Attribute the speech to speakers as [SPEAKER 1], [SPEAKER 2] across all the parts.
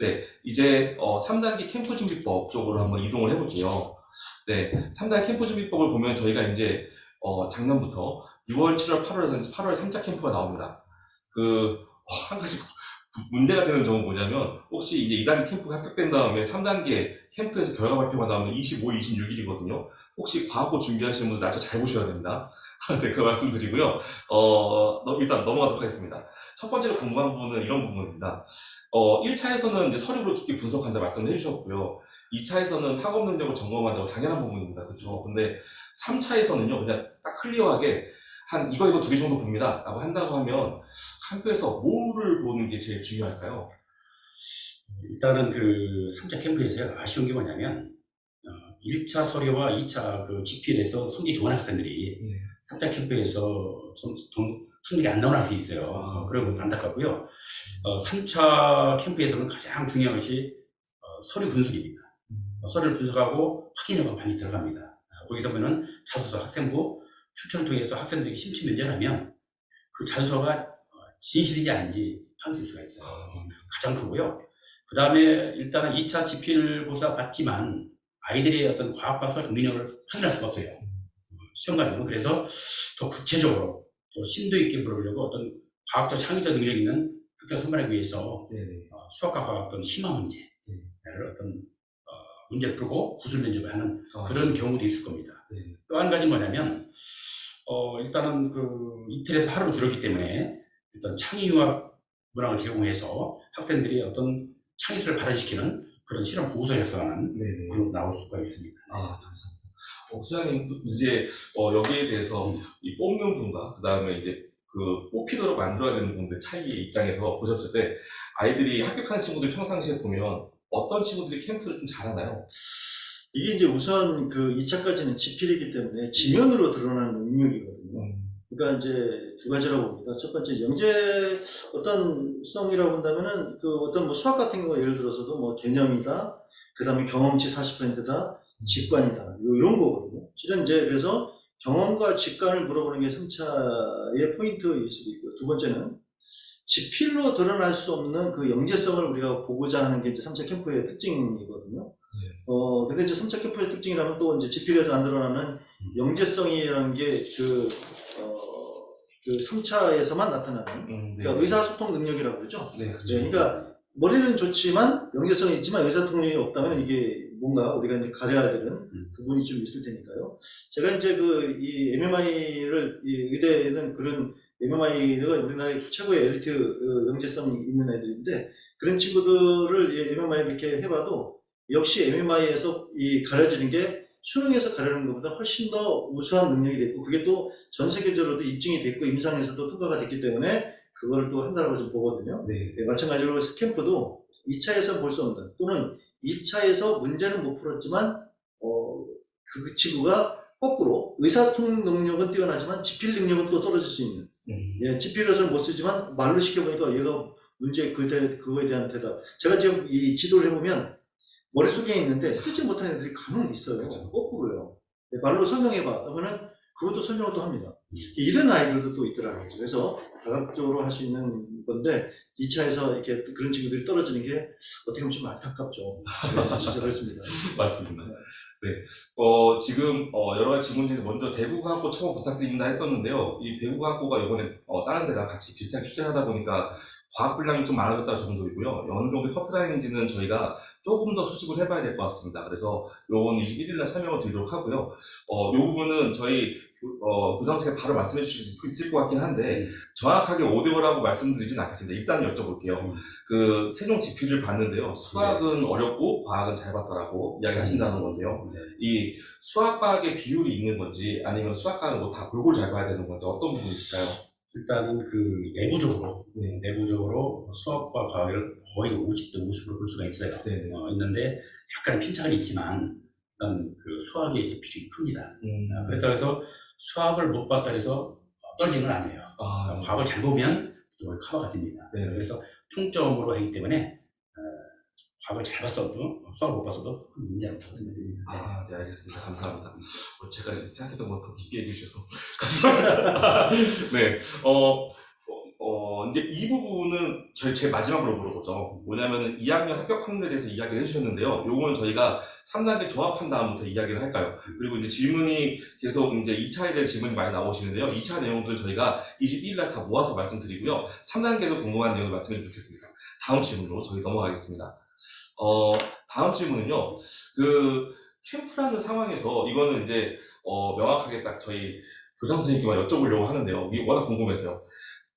[SPEAKER 1] 네, 이제 3단계 캠프 준비법 쪽으로 한번 이동을 해볼게요. 네, 3단계 캠프 준비법을 보면 저희가 이제 작년부터 6월, 7월, 8월에서 8월 3차 캠프가 나옵니다. 한 가지 문제가 되는 점은 뭐냐면, 혹시 이제 2단계 캠프가 합격된 다음에 3단계 캠프에서 결과 발표가 나오면 25, 26일이거든요. 혹시 과학고 준비하시는 분들 날짜 잘 보셔야 됩니다. 네, 그 말씀드리고요. 일단 넘어가도록 하겠습니다. 첫 번째로 궁금한 부분은 이런 부분입니다. 1차에서는 이제 서류로 깊게 분석한다 말씀을 해주셨고요. 2차에서는 학업 능력을 점검한다고 당연한 부분입니다. 그렇죠? 근데 3차에서는요, 그냥 딱 클리어하게 이거 두 개 정도 봅니다. 라고 한다고 하면 학교에서 뭐를 보는 게 제일 중요할까요?
[SPEAKER 2] 일단은 그 3차 캠프에서 아쉬운 게 뭐냐면 1차 서류와 2차 그 GPL에서 성적이 좋은 학생들이 3차 캠프에서 성적이 안 나오는 학생이 있어요. 그리고 안타깝고요. 3차 캠프에서는 가장 중요한 것이 서류 분석입니다. 서류를 분석하고 확인료가 많이 들어갑니다. 거기서 보면 자소서 학생부 추천을 통해서 학생들에게 심층 면접을 하면 그 자소서가 진실인지 아닌지 확인될 수가 있어요. 가장 크고요. 그 다음에 일단은 2차 GPL 고사 받지만 아이들의 어떤 과학과 수학 능력을 확인할 수가 없어요. 시험 과정은. 그래서 더 구체적으로 또 심도 있게 물어보려고 어떤 과학적 창의적 능력 있는 학생 선발하기 위해서 수학과 과학 어떤 심화 문제를 어떤 문제를 풀고 구술 면접을 하는 그런 경우도 있을 겁니다. 또 한 가지 뭐냐면 일단은 그 이틀에서 하루로 줄었기 때문에 일단 창의융합 문항을 제공해서 학생들이 어떤 창의성을 발현시키는 그런 실험 보고서를 작성하는 그런 나올 수가 있습니다.
[SPEAKER 1] 감사합니다. 수장님, 이제 여기에 대해서 이 뽑는 분과 그 다음에 이제 그 뽑히도록 만들어야 되는 분들 차이 입장에서 보셨을 때 아이들이 합격하는 친구들 평상시에 보면 어떤 친구들이 캠프를 좀 잘하나요?
[SPEAKER 3] 이게 이제 우선 그 2차까지는 지필이기 때문에 지면으로 드러나는 능력이거든요. 그러니까 이제 두 가지라고 봅니다. 첫 번째 영재 어떤 성이라고 본다면은 그 어떤 뭐 수학 같은 경우 예를 들어서도 뭐 개념이다, 그 다음에 경험치 40%다, 직관이다, 이런 거거든요. 실은 이제 그래서 경험과 직관을 물어보는 게 3차의 포인트일 수도 있고요. 두 번째는 지필로 드러날 수 없는 그 영재성을 우리가 보고자 하는 게 이제 3차 캠프의 특징이거든요. 근데 이제 3차 캠프의 특징이라면 또 이제 지필에서 안 드러나는 영재성이라는 게 그 3차에서만 나타나는 그러니까 의사소통 능력이라고 그러죠.
[SPEAKER 1] 그렇죠.
[SPEAKER 3] 그러니까 머리는 좋지만 영재성이 있지만 의사소통 능력이 없다면 이게 뭔가 우리가 이제 가려야 되는 부분이 좀 있을 테니까요. 제가 이제 이 MMI를 이 의대에는 그런 MMI가 우리나라의 최고의 엘리트 영재성이 있는 애들인데 그런 친구들을 MMI 이렇게 해봐도 역시 MMI에서 가려지는 게 수능에서 가려는 것보다 훨씬 더 우수한 능력이 됐고 그게 또 전 세계적으로도 입증이 됐고 임상에서도 통과가 됐기 때문에 그거를 또 한다고 좀 보거든요. 마찬가지로 캠프도 2차에서 볼 수 없는 또는 2차에서 문제는 못 풀었지만 그 친구가 거꾸로 의사소통 능력은 뛰어나지만 지필 능력은 또 떨어질 수 있는 지필에서는 못 쓰지만 말로 시켜보니까 얘가 문제 그거에 대한 대답 제가 지금 이 지도를 해보면 머릿속에 있는데 쓰지 못하는 애들이 간혹 있어요. 거꾸로요. 말로 설명해봐 그러면은 그것도 설명을 또 합니다. 이런 아이들도 또 있더라고요. 그래서 다각적으로 할 수 있는 건데 2차에서 이렇게 그런 친구들이 떨어지는 게 어떻게 보면 좀 안타깝죠. 진짜 그렇습니다.
[SPEAKER 1] 맞습니다. 지금 여러 가지 질문 중에서 먼저 대구과학고 처음 부탁드립니다 했었는데요. 이 대구과학고가 이번에 다른 데랑 같이 비슷하게 출제를 하다 보니까 과학 분량이 좀 많아졌다 정도이고요. 어느 정도 커트라인인지는 저희가 조금 더 수집을 해봐야 될 것 같습니다. 그래서 요건 21일날 설명을 드리도록 하고요. 요 부분은 저희 교장선생님 바로 말씀해 주실 수 있을 것 같긴 한데 정확하게 5대5라고 말씀드리진 않겠습니다. 일단 여쭤볼게요. 그 세종 지필을 봤는데요. 수학은 어렵고 과학은 잘 봤다라고 이야기하신다는 건데요. 이 수학 과학의 비율이 있는 건지 아니면 수학 과학은 뭐 다 골고루 잘 봐야 되는 건지 어떤 부분이실까요?
[SPEAKER 2] 일단은 그 내부적으로 수학과 과학을 거의 50대 50% 볼 수가 있어요. 있는데 약간 편차가 있지만 일단 그 수학의 이제 비중이 큽니다. 그렇다고 해서 수학을 못 봤다 해서 떨어지는 건 아니에요. 과학을 잘 보면 이걸 커버가 됩니다. 그래서 총점으로 하기 때문에 과학을 잘 봤어도 수학을 못 봤어도 큰 문제는 없다고 생각됩니다.
[SPEAKER 1] 네, 알겠습니다. 감사합니다. 제가 생각했던 것보다 더 깊게 얘기해 주셔서 감사합니다. 네, 이제 이 부분은 제 마지막으로 물어보죠. 뭐냐면은 2학년 합격 확률에 대해서 이야기를 해주셨는데요. 요거는 저희가 3단계 조합한 다음부터 이야기를 할까요? 그리고 이제 질문이 계속 이제 2차에 대한 질문이 많이 나오시는데요. 2차 내용들 저희가 21일 날 다 모아서 말씀드리고요. 3단계에서 궁금한 내용을 말씀해 주겠습니다. 다음 질문으로 저희 넘어가겠습니다. 다음 질문은요. 그 캠프라는 상황에서 이거는 이제 명확하게 딱 저희 교장 선생님께만 여쭤보려고 하는데요. 이게 워낙 궁금해서요.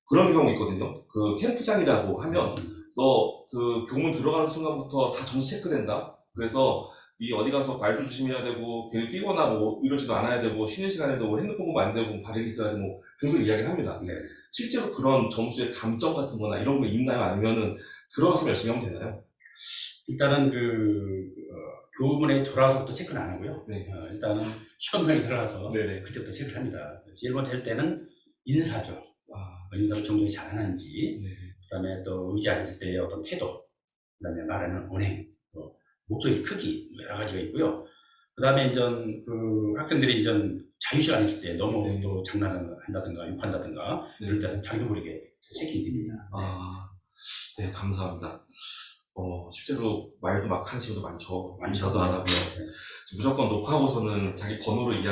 [SPEAKER 1] 그런 경우 있거든요. 그 캠프장이라고 하면 너 그 교문 들어가는 순간부터 다 점수 체크된다. 그래서 이 어디 가서 말도 조심해야 되고 괜히 뛰거나 뭐 이러지도 않아야 되고 쉬는 시간에도 뭐 핸드폰 보면 안 되고 발이 있어야 되고 뭐 등등 이야기를 합니다.
[SPEAKER 2] 네.
[SPEAKER 1] 실제로 그런 점수의 감점 같은 거나 이런 거 있나요? 아니면은 들어가서 열심히 하면 되나요?
[SPEAKER 2] 일단은 교문에 들어와서부터 체크는 안 하고요.
[SPEAKER 1] 네.
[SPEAKER 2] 일단은 시험장에 들어가서
[SPEAKER 1] 네네.
[SPEAKER 2] 그때부터 체크를 합니다. 제일 먼저 할 때는 인사죠. 인사를 정정히 잘하는지,
[SPEAKER 1] 네.
[SPEAKER 2] 그다음에 또 의지 않았을 때의 어떤 태도, 그다음에 말하는 언행, 또 목소리 크기 여러 가지가 있고요. 그다음에 이제 그 학생들이 이제 자유시간 있을 때 너무
[SPEAKER 1] 네.
[SPEAKER 2] 또 장난을 한다든가 욕한다든가 이럴 때는 자기도 모르게 체킹이 됩니다.
[SPEAKER 1] 네, 감사합니다. 실제로 말도 막 하는 친구도 많죠. 인사도 안 하고요.
[SPEAKER 2] 네.
[SPEAKER 1] 무조건 녹화하고서는 자기 번호를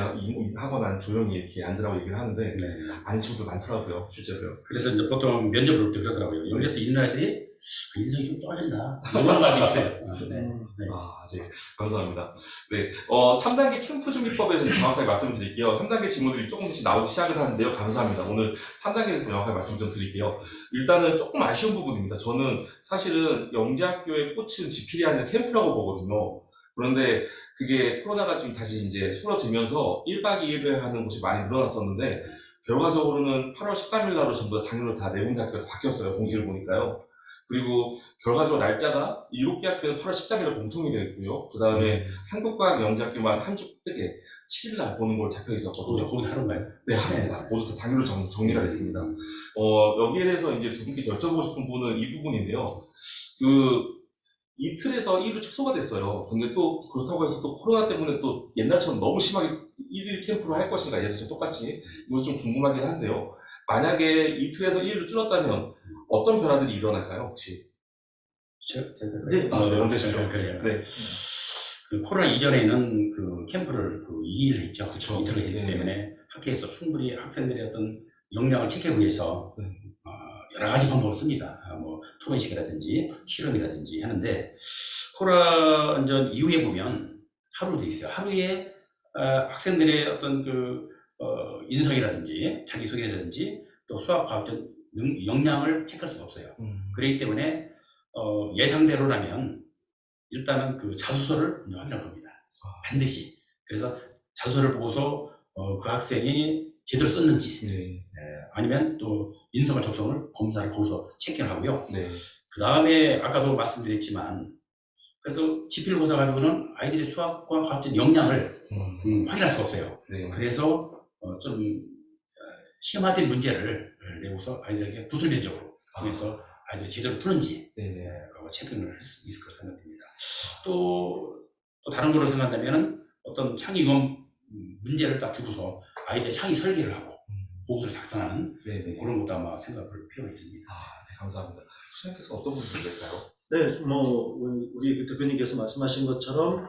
[SPEAKER 1] 하거나 조용히 이렇게 앉으라고 얘기를 하는데,
[SPEAKER 2] 네.
[SPEAKER 1] 아닌 친구도 많더라고요, 실제로요.
[SPEAKER 2] 그래서 이제 보통 면접을 볼 때 그러더라고요. 여기서 있는 아이들이 인성이 좀 떨어진다. 이런 말도 있어요. 네.
[SPEAKER 1] 네, 감사합니다. 네, 3단계 캠프 준비법에 대해서 정확하게 말씀드릴게요. 3단계 질문들이 조금씩 나오기 시작을 하는데요. 감사합니다. 오늘 3단계에 대해서 명확하게 말씀 좀 드릴게요. 일단은 조금 아쉬운 부분입니다. 저는 사실은 영재학교의 꽃은 지필이 아니라 캠프라고 보거든요. 그런데 그게 코로나가 지금 다시 이제 줄어들면서 1박 2일을 하는 곳이 많이 늘어났었는데, 결과적으로는 8월 13일 날로 전부 다 당일로 다 네 군데 학교가 바뀌었어요. 공지를 보니까요. 그리고 결과적으로 날짜가 7개 학교는 8월 13일에 공통이 되어 있고요. 그 다음에 한국과학 영재학교만 한 주 뜨게 10일 날 보는 걸로 잡혀 있었거든요.
[SPEAKER 2] 거기 하루인가요?
[SPEAKER 1] 네, 합니다. 모두 다 당일로 정리가 됐습니다. 여기에 대해서 이제 두 분께 여쭤보고 싶은 부분은 이 부분인데요. 이틀에서 1일 축소가 됐어요. 근데 또 그렇다고 해서 또 코로나 때문에 또 옛날처럼 너무 심하게 1일 캠프로 할 것인가, 예전처럼 똑같이. 이것도 좀 궁금하긴 한데요. 만약에 이틀에서 1일로 줄었다면 어떤 변화들이 일어날까요, 혹시?
[SPEAKER 3] 네.
[SPEAKER 1] 네, 언제 시죠?
[SPEAKER 2] 그래요.
[SPEAKER 1] 네.
[SPEAKER 2] 그 코로나 이전에는 그 캠프를 2일 했죠.
[SPEAKER 1] 그쵸.
[SPEAKER 2] 이틀을 했기
[SPEAKER 1] 네.
[SPEAKER 2] 때문에 학교에서 충분히 학생들의 어떤 역량을 체크하기 위해서
[SPEAKER 1] 네.
[SPEAKER 2] 여러 가지 방법을 씁니다. 뭐 토론식이라든지 실험이라든지 하는데, 코로나 이전 이후에 보면 하루로 돼 있어요. 하루에 학생들의 어떤 인성이라든지 자기소개라든지 또 수학 과학적 역량을 체크할 수가 없어요. 그렇기 때문에 예상대로라면 일단은 그 자소서를 확인할 겁니다. 반드시. 그래서 자소서를 보고서 그 학생이 제대로 썼는지,
[SPEAKER 1] 네.
[SPEAKER 2] 아니면 또 인성과 적성을 검사를 거기서 체크를 하고요.
[SPEAKER 1] 네.
[SPEAKER 2] 그 다음에 아까도 말씀드렸지만, 그래도 지필고사 가지고는 아이들의 수학과 과학적 역량을 확인할 수가 없어요.
[SPEAKER 1] 네.
[SPEAKER 2] 그래서 좀 시험화된 문제를 내고서 아이들에게 구술면적으로 하면서 아이들이 제대로 푸는지 그거 체크를 할 수 있을 거라 생각됩니다. 또 다른 거로 생각한다면 어떤 창의 문제를 딱 주고서 아이들의 창의 설계를 하고 보고서를 작성하는 그런 것도 아마 생각할 필요가 있습니다.
[SPEAKER 1] 네, 감사합니다. 수장님께서 어떤 부분이 될까요?
[SPEAKER 3] 네, 우리 대표님께서 말씀하신 것처럼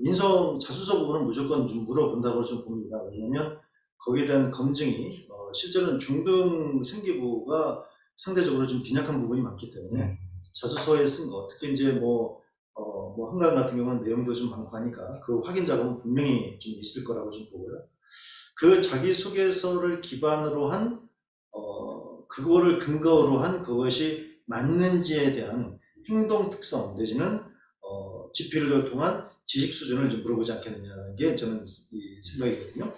[SPEAKER 3] 인성 자소서 부분은 무조건 좀 물어본다고 좀 봅니다. 왜냐하면 거기에 대한 검증이 실제로는 중등 생기부가 상대적으로 좀 빈약한 부분이 많기 때문에 자소서에 쓴 거, 특히 이제 한강 같은 경우는 내용도 좀 많고 하니까 그 확인 작업은 분명히 좀 있을 거라고 좀 보고요. 그 자기소개서를 기반으로 한 그거를 근거로 한 그것이 맞는지에 대한 행동 특성 내지는 지필을 통한 지식 수준을 좀 물어보지 않겠느냐는 게 저는 이 생각이거든요.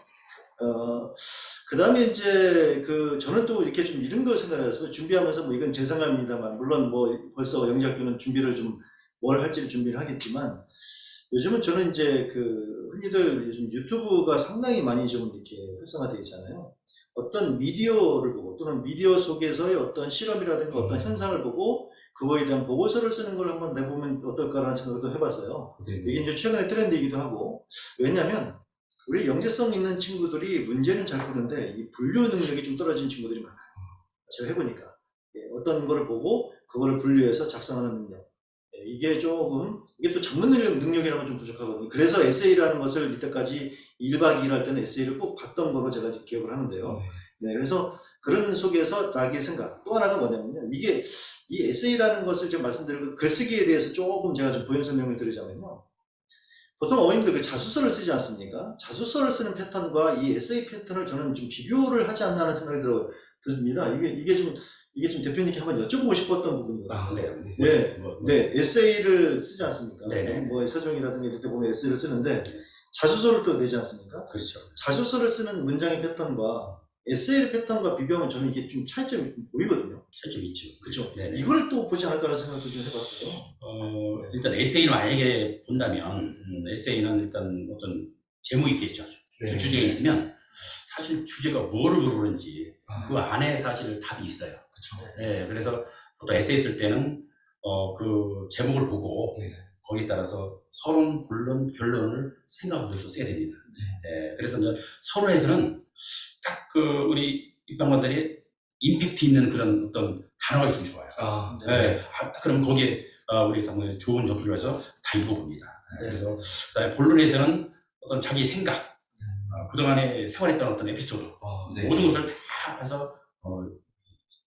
[SPEAKER 3] 그 다음에 이제 저는 또 이렇게 좀 이런 걸 생각해서 준비하면서 이건 제 생각입니다만, 물론 벌써 영재학교는 준비를 좀 뭘 할지를 준비를 하겠지만, 요즘은 저는 이제 흔히들 요즘 유튜브가 상당히 많이 좀 이렇게 활성화되어 있잖아요. 어떤 미디어를 보고 또는 미디어 속에서의 어떤 실험이라든가 어떤 현상을 보고 그거에 대한 보고서를 쓰는 걸 한번 내보면 어떨까라는 생각도 해봤어요. 이게 이제 최근의 트렌드이기도 하고, 왜냐하면 우리 영재성 있는 친구들이 문제는 잘 푸는데 이 분류 능력이 좀 떨어진 친구들이 많아요. 제가 해보니까. 어떤 거를 보고 그거를 분류해서 작성하는 능력. 이게 조금, 이게 또 작문 능력이라면 좀 부족하거든요. 그래서 에세이라는 것을 이때까지 1박 2일 할 때는 에세이를 꼭 봤던 거로 제가 기억을 하는데요. 네, 그래서 그런 속에서 나의 생각. 또 하나가 뭐냐면요. 이게, 이 에세이라는 것을 제가 말씀드리고 글쓰기에 대해서 조금 제가 좀 부연 설명을 드리자면요. 보통 어머님들 그 자소서를 쓰지 않습니까? 자소서를 쓰는 패턴과 이 에세이 패턴을 저는 좀 비교를 하지 않나 하는 생각이 듭니다. 이게 좀 대표님께 한번 여쭤보고 싶었던 부분이거든요.
[SPEAKER 2] 아, 네.
[SPEAKER 3] 네, 네, 에세이를 쓰지 않습니까?
[SPEAKER 2] 네네.
[SPEAKER 3] 뭐 서종이라든가 이럴 때 보면 에세이를 쓰는데
[SPEAKER 2] 네.
[SPEAKER 3] 자소서를 또 내지 않습니까?
[SPEAKER 2] 그렇죠.
[SPEAKER 3] 자소서를 쓰는 문장의 패턴과 에세이 패턴과 비교하면 저는 이게 좀 차이점이 보이거든요.
[SPEAKER 2] 차이점 있죠.
[SPEAKER 3] 그렇죠.
[SPEAKER 2] 네.
[SPEAKER 3] 이걸 또 보지 않을까라는 생각도 좀 해봤어요.
[SPEAKER 2] 일단 에세이를 만약에 본다면 에세이는 일단 어떤 제목이 있겠죠.
[SPEAKER 1] 네.
[SPEAKER 2] 주제가 있으면 사실 주제가 뭐를 물어보는지 그 안에 사실 답이 있어요.
[SPEAKER 1] 그렇죠.
[SPEAKER 2] 네, 그래서 보통 에세이 쓸 때는 그 제목을 보고
[SPEAKER 1] 네.
[SPEAKER 2] 거기에 따라서 서론, 본론, 결론을 생각하면서 써야 됩니다. 네, 그래서 이제 서론에서는 딱 그 우리 입방관들이 임팩트 있는 그런 어떤 단어가 있으면 좋아요.
[SPEAKER 1] 아,
[SPEAKER 2] 네. 그럼 거기에 우리 당연히 좋은 접수를 해서 다 읽어봅니다.
[SPEAKER 3] 네.
[SPEAKER 2] 그래서 그다음에 본론에서는 어떤 자기 생각, 그동안에 생활했던 어떤 에피소드,
[SPEAKER 1] 네.
[SPEAKER 2] 모든 것을 다 해서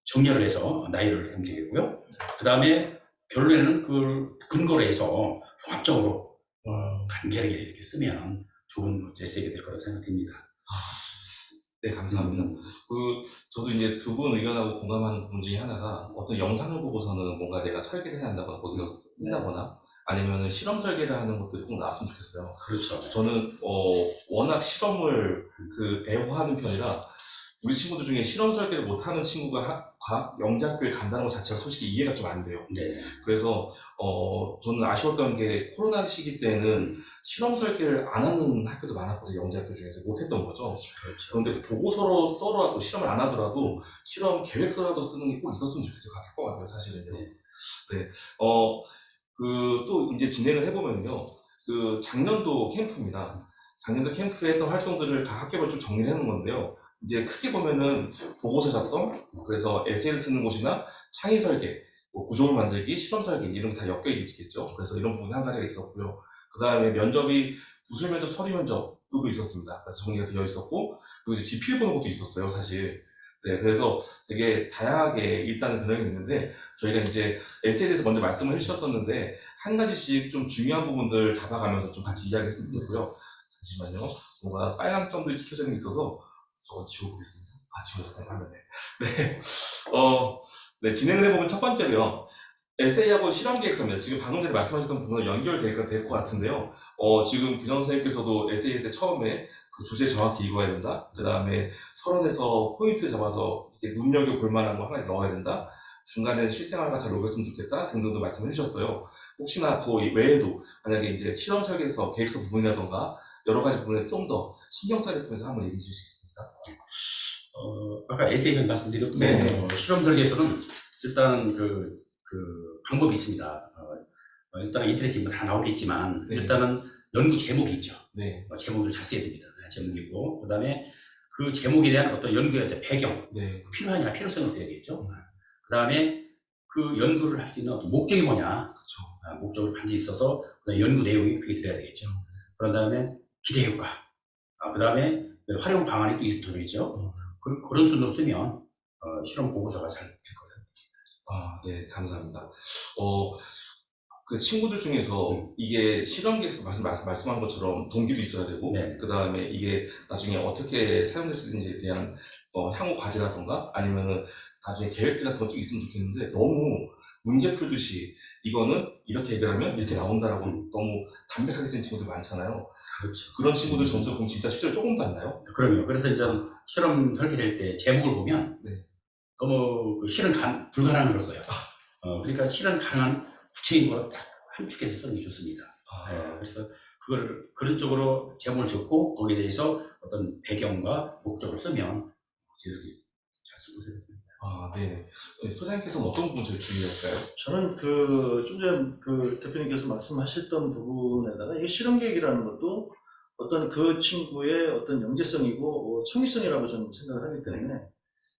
[SPEAKER 2] 정리를 해서 나열을 하면 되겠고요. 그 다음에 결론에는 그 근거로 해서 종합적으로 간결하게 이렇게 쓰면 좋은 에세이가 될 거라고 생각됩니다.
[SPEAKER 1] 네, 감사합니다. 저도 이제 두 분 의견하고 공감하는 부분 중에 하나가 어떤 영상을 보고서는 뭔가 내가 설계를 해야 한다거나 거기서 쓴다거나 아니면은 실험 설계를 하는 것들이 꼭 나왔으면 좋겠어요.
[SPEAKER 2] 그렇죠.
[SPEAKER 1] 저는 워낙 실험을 애호하는 편이라 우리 친구들 중에 실험 설계를 못하는 친구가 과학 영재학교에 간다는 것 자체가 솔직히 이해가 좀 안 돼요.
[SPEAKER 2] 네.
[SPEAKER 1] 그래서 저는 아쉬웠던 게 코로나 시기 때는 실험 설계를 안 하는 학교도 많았거든요. 영재학교 중에서 못했던 거죠.
[SPEAKER 2] 그렇죠.
[SPEAKER 1] 그런데 보고서로 써라도 실험을 안 하더라도 실험 계획서라도 쓰는 게 꼭 있었으면 좋겠어요. 각 학과가 사실은요.
[SPEAKER 2] 네.
[SPEAKER 1] 네. 또 이제 진행을 해보면요. 작년도 캠프입니다. 작년도 캠프에 했던 활동들을 각 학교별 좀 정리를 해놓은 건데요. 이제 크게 보면은 보고서 작성, 그래서 에세이를 쓰는 곳이나 창의 설계, 뭐 구조물 만들기, 실험 설계 이런 게 다 엮여 있겠죠. 그래서 이런 부분이 한 가지가 있었고요. 그 다음에 면접이 구술 면접, 서류 면접도 있었습니다. 그래서 정리가 되어 있었고, 그리고 이제 지필 보는 것도 있었어요, 사실. 네, 그래서 되게 다양하게 일단은 그런 게 있는데, 저희가 이제 에세이에 대해서 먼저 말씀을 해주셨었는데, 한 가지씩 좀 중요한 부분들 잡아가면서 좀 같이 이야기했으면 좋겠고요. 잠시만요. 뭔가 빨간 점들이 찍혀져 있는 게 있어서 저거 지워보겠습니다. 지웠어요, 화면에. 네. 네, 진행을 해보면 첫 번째로요. 에세이하고 실험 계획서입니다. 지금 방금 전에 말씀하셨던 부분은 연결될 것 같은데요. 지금 규정 선생님께서도 에세이 때 처음에 그 주제 정확히 읽어야 된다. 그 다음에 서론에서 포인트 잡아서 눈여겨볼 만한 거 하나 넣어야 된다. 중간에 실생활과 잘 녹였으면 좋겠다. 등등도 말씀해 주셨어요. 혹시나 그 외에도 만약에 이제 실험 설계에서 계획서 부분이라던가 여러 가지 부분에 좀 더 신경 써야 될 부분에서 한번 얘기해 주실 수 있습니까?
[SPEAKER 2] 아까 에세이는 말씀드렸고,
[SPEAKER 1] 네.
[SPEAKER 2] 실험 설계에서는 일단 그 방법이 있습니다. 일단 인터넷에 다 나오겠지만,
[SPEAKER 1] 네.
[SPEAKER 2] 일단은 연구 제목이 있죠.
[SPEAKER 1] 네.
[SPEAKER 2] 제목을 잘 써야 됩니다. 제목이고, 그 다음에 그 제목에 대한 어떤 연구의 어떤 배경,
[SPEAKER 1] 네.
[SPEAKER 2] 필요하냐, 필요성을 써야 되겠죠. 그 다음에 그 연구를 할 수 있는 어떤 목적이 뭐냐,
[SPEAKER 1] 그렇죠.
[SPEAKER 2] 목적을 반드시 있어서 연구 내용이 그게 들어야 되겠죠. 그런 다음에 기대 효과, 그 다음에 활용 방안이 또 있어야 되겠죠. 그런 순으로 쓰면 실험 보고서가 잘 될 거예요.
[SPEAKER 1] 네, 감사합니다. 그 친구들 중에서 이게 실험 계획서 말씀한 것처럼 동기도 있어야 되고,
[SPEAKER 2] 네.
[SPEAKER 1] 그 다음에 이게 나중에 어떻게 사용될 수 있는지에 대한 향후 과제라던가 아니면은 나중에 계획들 같은 거 쭉 있으면 좋겠는데 너무 문제 풀듯이 이거는 이렇게 해결하면 이렇게 나온다라고 너무 담백하게 쓴 친구들 많잖아요.
[SPEAKER 2] 그렇죠.
[SPEAKER 1] 그런 친구들 점수 그럼 진짜 실제로 조금 받나요?
[SPEAKER 2] 그럼요. 그래서 이제 실험 설계될 때 제목을 보면
[SPEAKER 1] 네.
[SPEAKER 2] 너무 실현 불가능한 걸 써요. 그러니까 실현 가능한 구체적인 거로 딱 함축해서 쓰는 게 좋습니다. 그래서 그런 쪽으로 제목을 적고 거기에 대해서 어떤 배경과 목적을 쓰면 지속이 잘 쓰고 있습니다.
[SPEAKER 1] 네. 소장님께서는 어떤 부분 제일 중요할까요?
[SPEAKER 3] 저는 좀 전에 대표님께서 말씀하셨던 부분에다가 이게 실험 계획이라는 것도 어떤 그 친구의 어떤 영재성이고 창의성이라고 저는 생각을 하기 때문에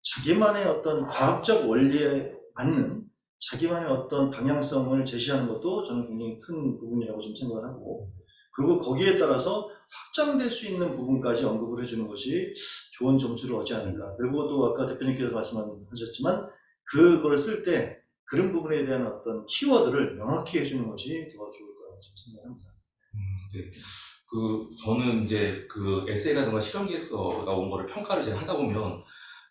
[SPEAKER 3] 자기만의 어떤 과학적 원리에 않는 자기만의 어떤 방향성을 제시하는 것도 저는 굉장히 큰 부분이라고 좀 생각을 하고, 그리고 거기에 따라서 확장될 수 있는 부분까지 언급을 해주는 것이 좋은 점수를 얻지 않을까. 그리고 또 아까 대표님께서 말씀하셨지만 그걸 쓸 때 그런 부분에 대한 어떤 키워드를 명확히 해주는 것이 더 좋을 거라고 좀 생각합니다.
[SPEAKER 1] 네. 저는 이제 에세이라든가 실험기획서 나온 거를 평가를 제가 하다 보면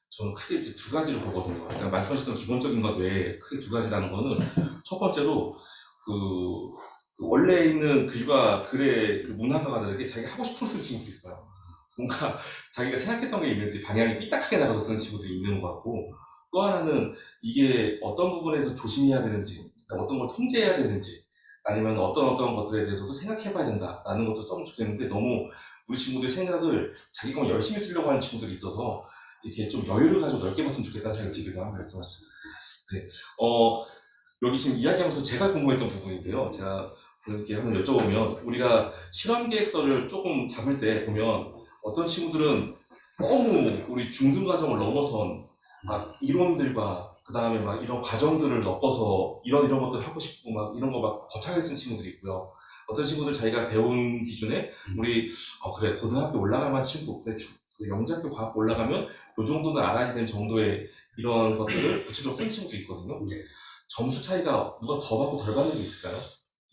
[SPEAKER 1] 저는 크게 이제 두 가지로 보거든요. 그러니까 말씀하셨던 기본적인 것 외에 크게 두 가지라는 거는 첫 번째로 원래 있는 글과 글의 문학과가 다르게 자기가 하고 싶은 걸 쓰는 친구도 있어요. 뭔가 자기가 생각했던 게 있는지 방향이 삐딱하게 나가서 쓰는 친구들이 있는 것 같고, 또 하나는 이게 어떤 부분에서 조심해야 되는지, 어떤 걸 통제해야 되는지, 아니면 어떤 것들에 대해서도 생각해봐야 된다라는 것도 써면 좋겠는데, 너무 우리 친구들이 생각을 자기 것만 열심히 쓰려고 하는 친구들이 있어서 이렇게 좀 여유를 가지고 넓게 봤으면 좋겠다는 생각이 들기도 합니다. 네. 여기 지금 이야기하면서 제가 궁금했던 부분인데요. 제가 이렇게 한번 여쭤보면, 우리가 실험 계획서를 조금 잡을 때 보면 어떤 친구들은 너무 우리 중등 과정을 넘어선 막 이론들과 그 다음에 막 이런 과정들을 엮어서 이런 것들을 하고 싶고 막 이런 거 막 거창하게 쓴 친구들이 있고요. 어떤 친구들 자기가 배운 기준에 우리 그래 고등학교 올라갈 만한 친구, 그래 영재학교 과학 올라가면 요 정도는 알아야 되는 정도의 이런 것들을 구체적으로 쓴 친구도 있거든요.
[SPEAKER 2] 네.
[SPEAKER 1] 점수 차이가 누가 더 받고 덜 받는 게 있을까요?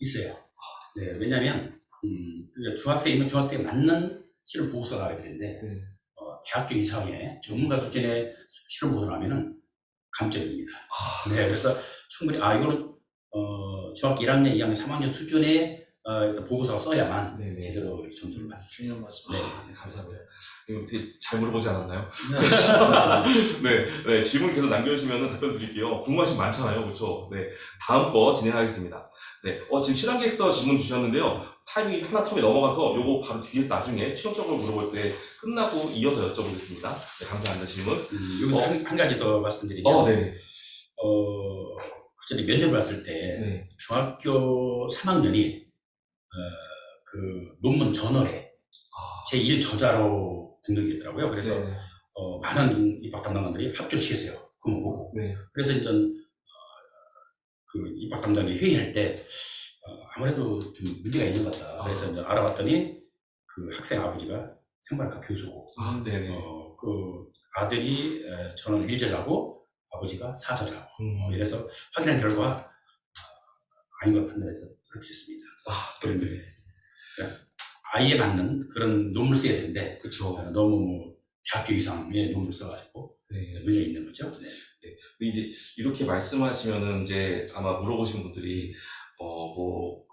[SPEAKER 2] 있어요. 네, 왜냐하면 중학생이면 중학생에 맞는 실험 보고서가 나와야 되는데
[SPEAKER 1] 네.
[SPEAKER 2] 대학교 이상의 전문가 수준의 실험 보고서 나오면은 감점입니다. 네, 그래서 충분히 이거는 중학교 1학년, 2학년, 3학년 수준의 보고서가 써야만
[SPEAKER 1] 네네.
[SPEAKER 2] 제대로 점수를 받을 수
[SPEAKER 3] 중요한 말씀입니다.
[SPEAKER 1] 네, 감사합니다. 이거 되게 잘 물어보지 않았나요? 네, 질문 계속 남겨주시면 답변 드릴게요. 궁금하신 거 많잖아요, 그렇죠? 네, 다음 거 진행하겠습니다. 네, 지금 실험계획서 질문 주셨는데요. 타이밍이 하나 텀에 넘어가서 요거 바로 뒤에서 나중에 최종적으로 물어볼 때 끝나고 이어서 여쭤보겠습니다. 네, 감사합니다. 질문.
[SPEAKER 2] 여기서 한 가지 더 말씀드리면
[SPEAKER 1] 네.
[SPEAKER 2] 그 전에 면접을 왔을 때
[SPEAKER 1] 네.
[SPEAKER 2] 중학교 3학년이 그 논문 저널에 제1 저자로 등록이 됐더라고요. 그래서
[SPEAKER 1] 네.
[SPEAKER 2] 많은 입학 담당관들이 합격을 시켰어요. 그거 보고.
[SPEAKER 1] 네.
[SPEAKER 2] 그래서 이제 그 입학 담당이 회의할 때 아무래도 좀 문제가 있는 것 같다. 그래서 이제 알아봤더니 그 학생 아버지가 생물학과 교수고,
[SPEAKER 1] 네네.
[SPEAKER 2] 그 아들이 저는 1저자고 아버지가 4저자고. 이래서 확인한 결과 아닌 걸 판단해서 그렇게 했습니다. 그런데 아이에 맞는 그런 논문 써야 되는데,
[SPEAKER 1] 그렇죠.
[SPEAKER 2] 너무 대학교 이상의 논문을 써가지고
[SPEAKER 1] 네.
[SPEAKER 2] 문제가 있는 거죠. 네.
[SPEAKER 1] 이제 이렇게 말씀하시면은 이제 아마 물어보신 분들이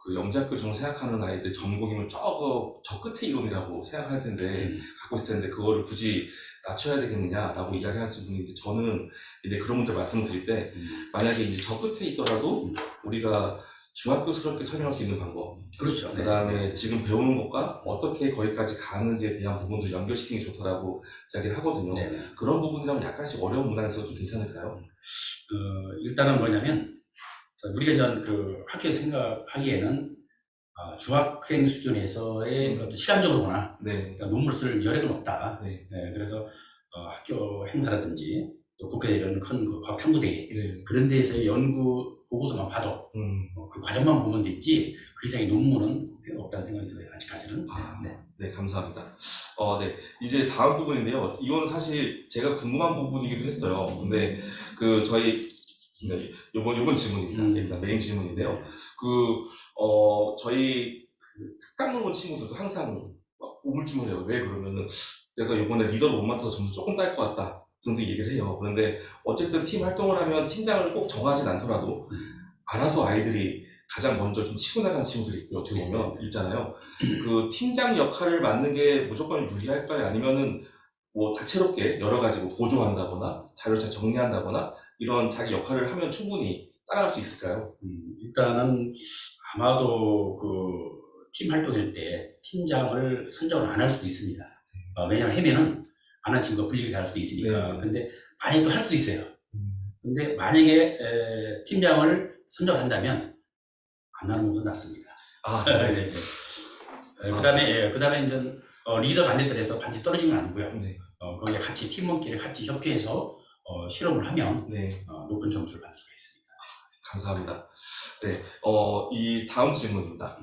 [SPEAKER 1] 그 영재학교 정 생각하는 아이들 전공이면 저 끝에 이론이라고 생각할 텐데 갖고 있을 텐데 그거를 굳이 낮춰야 되겠느냐라고 이야기하시는 분인데, 저는 이제 그런 분들 말씀드릴 때 만약에 이제 저 끝에 있더라도 우리가 중학교스럽게 설명할 수 있는 방법,
[SPEAKER 2] 그렇죠.
[SPEAKER 1] 그 다음에 지금 배우는 것과 어떻게 거기까지 가는지에 대한 부분도 연결시키는 게 좋다라고 이야기를 하거든요.
[SPEAKER 2] 네.
[SPEAKER 1] 그런 부분이라면 약간씩 어려운 문항에서 좀 괜찮을까요?
[SPEAKER 2] 일단은 뭐냐면 우리가 이제 그 학교에서 생각하기에는 중학생 수준에서의 어떤 시간적으로 보나
[SPEAKER 1] 네.
[SPEAKER 2] 논문을 쓸 여력은 없다.
[SPEAKER 1] 네.
[SPEAKER 2] 그래서 학교 행사라든지 또 국회 이런 큰 과학 탐구대회
[SPEAKER 1] 네.
[SPEAKER 2] 그런 데에서의 연구 보고서만 봐도 그 과정만 보면 되지 그 이상의 논문은 필요 없다는 생각이 들어요. 아직까지는.
[SPEAKER 1] 네, 감사합니다. 네, 이제 다음 부분인데요. 이거는 사실 제가 궁금한 부분이기도 했어요. 근데 저희 요번 질문입니다. 일단 메인 질문인데요. 저희 특강을 온 친구들도 항상 막 우물쭈물해요. 왜 그러면은 내가 이번에 리더를 못 맡아서 점수 조금 딸 것 같다 등등 얘기를 해요. 그런데 어쨌든 팀 활동을 하면 팀장을 꼭 정하진 않더라도 알아서 아이들이 가장 먼저 좀 치고 나가는 친구들이 있고요. 어떻게 보면 있잖아요. 그 팀장 역할을 맡는 게 무조건 유리할까요? 아니면은 뭐 다채롭게 여러 가지 뭐 보조한다거나 자료를 잘 정리한다거나 이런 자기 역할을 하면 충분히 따라갈 수 있을까요?
[SPEAKER 2] 일단은 아마도 그 팀 활동할 때 팀장을 선정을 안 할 수도 있습니다. 왜냐하면 하면은 안 한 친구가 불리게 될 수도 있으니까.
[SPEAKER 1] 네.
[SPEAKER 2] 근데 만약에 또 할 수도 있어요. 근데 만약에 팀장을 선정한다면 안 하는 것도 낫습니다.
[SPEAKER 1] 네.
[SPEAKER 2] 그다음에 이제 리더가 안 됐다 해서 반드시 떨어지는 건 아니고요.
[SPEAKER 1] 네.
[SPEAKER 2] 거기에 같이 팀원끼리 같이 협조해서 실험을 하면
[SPEAKER 1] 네.
[SPEAKER 2] 높은 점수를 받을 수가 있습니다.
[SPEAKER 1] 감사합니다. 네. 이 다음 질문입니다.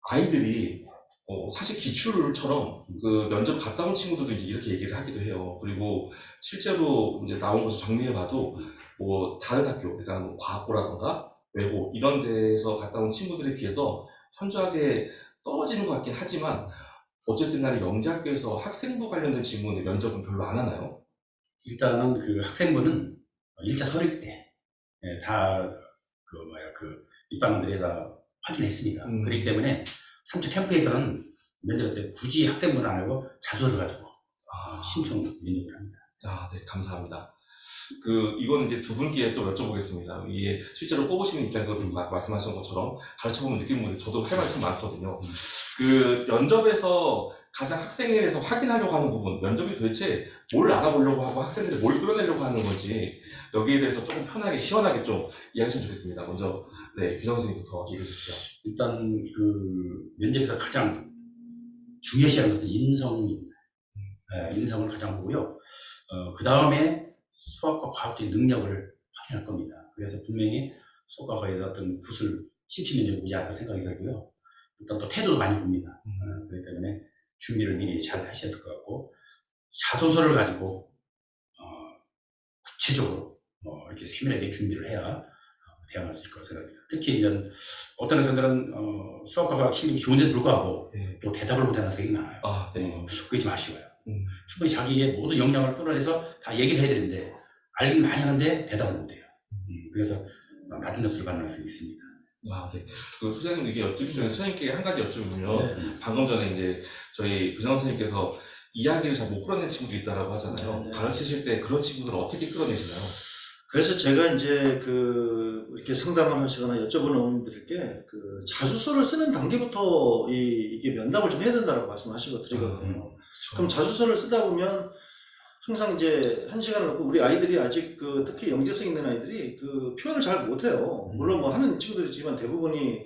[SPEAKER 1] 아이들이 사실 기출처럼 그 면접 갔다 온 친구들도 이제 이렇게 얘기를 하기도 해요. 그리고 실제로 이제 나온 것을 정리해봐도 뭐 다른 학교, 그러니까 뭐 과학고라던가 외고 이런 데서 갔다 온 친구들에 비해서 현저하게 떨어지는 것 같긴 하지만 어쨌든 간에 영재학교에서 학생부 관련된 질문을 면접은 별로 안 하나요?
[SPEAKER 2] 일단은 그 학생부는 1차 서류 때 다 입학원들이 다 확인했습니다. 그렇기 때문에 3차 캠프에서는 면접 때 굳이 학생부는 안 하고 자소를 가지고 신청 면접을 합니다.
[SPEAKER 1] 네, 감사합니다. 이거는 이제 두 분께 또 여쭤보겠습니다. 이게 실제로 뽑으시는 입장에서 말씀하신 것처럼 가르쳐보면 느끼는 분들 저도 할 말이 참 많거든요. 그 면접에서 가장 학생에 대해서 확인하려고 하는 부분, 면접이 도대체 뭘 알아보려고 하고 학생들이 뭘 끌어내려고 하는 건지 여기에 대해서 조금 편하게, 시원하게 좀 이야기했으면 좋겠습니다. 먼저, 네, 규정 선생님부터 얘기해 주시죠.
[SPEAKER 2] 일단 그 면접에서 가장 중요시하는 것은 인성입니다. 인성을 가장 보고요. 그 다음에 수학과 과학적인 능력을 확인할 겁니다. 그래서 분명히 수학과 과학에 어떤 구술 심층 면접이 오지 않을까 생각이 들고요. 일단 또 태도도 많이 봅니다. 그렇기 때문에 준비를 미리 잘 하셔야 될 것 같고, 자소서를 가지고 구체적으로 이렇게 세밀하게 준비를 해야 대응할 수 있을 거라고 생각합니다. 특히 이제 어떤 학생들은 수학과 과학 실력이 좋은데도 불구하고 또 대답을 못하는 학생이 많아요. 그게 좀 아쉬워요. 충분히 자기의 모든 역량을 끌어내서 다 얘기를 해야 되는데 알긴 많이 하는데 대답을 못해요. 그래서 낮은 점수를 받는 학생이 있습니다.
[SPEAKER 1] 네. 소장님 이게 여쭙기 전에 선생님께 한 가지 여쭤보면 방금 전에 이제 저희 교장 선생님께서 이야기를 잘 못 끌어낸 친구도 있다라고 하잖아요. 가르치실 때 그런 친구들을 어떻게 끌어내시나요?
[SPEAKER 3] 그래서 제가 이제 이렇게 상담을 하시거나 여쭤보는 어머님들께 자소서를 쓰는 단계부터 이게 면담을 좀 해야 된다고 말씀하시고 드리거든요. 그럼 자소서를 쓰다 보면 항상 이제 한 시간을 놓고 우리 아이들이 아직 특히 영재성 있는 아이들이 표현을 잘 못해요. 물론 뭐 하는 친구들이 있지만 대부분이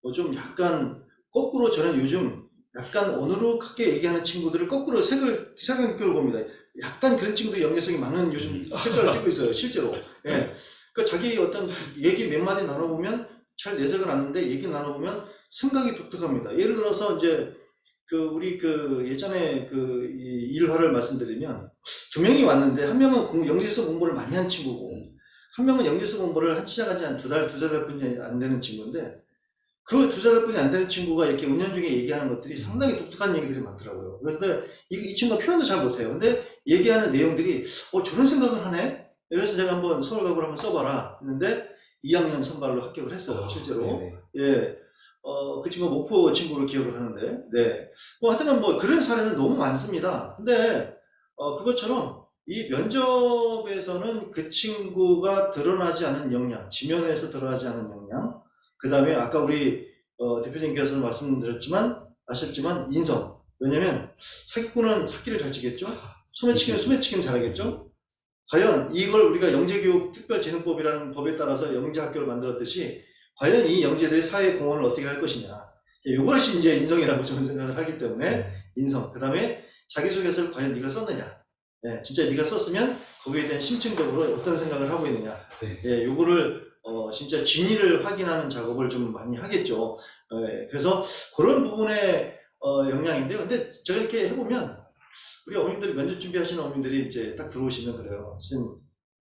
[SPEAKER 3] 뭐 좀 약간 거꾸로 저는 요즘 약간 어느룩하게 얘기하는 친구들을 거꾸로 색을 봅니다. 약간 그런 친구들이 영재성이 많은 요즘 색깔을 띠고 있어요, 실제로. 예. 그러니까 자기 어떤 얘기 몇 마디 나눠보면 잘 내색은 않는데 얘기 나눠보면 생각이 독특합니다. 예를 들어서 이제 우리 예전에 이 일화를 말씀드리면 두 명이 왔는데 한 명은 영재성 공부를 많이 한 친구고 한 명은 영재성 공부를 시작한 지 한 두 달 뿐이 안 되는 친구인데 그 두 달 뿐이 안 되는 친구가 이렇게 은연중에 얘기하는 것들이 상당히 독특한 얘기들이 많더라고요. 그런데 이 친구가 표현도 잘 못해요. 근데 얘기하는 내용들이 저런 생각을 하네? 그래서 제가 한번 서울과학을 한번 써봐라 했는데 2학년 선발로 합격을 했어요, 실제로. 예. 그 친구가 목포 친구로 기억을 하는데, 네. 하여튼 그런 사례는 너무 많습니다. 근데, 그것처럼 이 면접에서는 그 친구가 드러나지 않은 역량, 지면에서 드러나지 않은 역량, 그 다음에 아까 우리, 대표님께서 아셨지만, 인성. 왜냐면, 사기꾼은 사기를 잘 치겠죠? 소매치기는 소매치기는 잘하겠죠? 과연 이걸 우리가 영재교육 특별재능법이라는 법에 따라서 영재학교를 만들었듯이, 과연 이 영재들이 사회 공헌을 어떻게 할 것이냐. 이것이 이제 인성이라고 저는 생각을 하기 때문에 인성. 그 다음에 자기소개서를 과연 네가 썼느냐. 진짜 네가 썼으면 거기에 대한 심층적으로 어떤 생각을 하고 있느냐. 요거를 진짜 진위를 확인하는 작업을 좀 많이 하겠죠. 그래서 그런 부분의 역량인데요. 근데 제가 이렇게 해보면 우리 어머님들이 면접 준비하시는 어머님들이 이제 딱 들어오시면 그래요.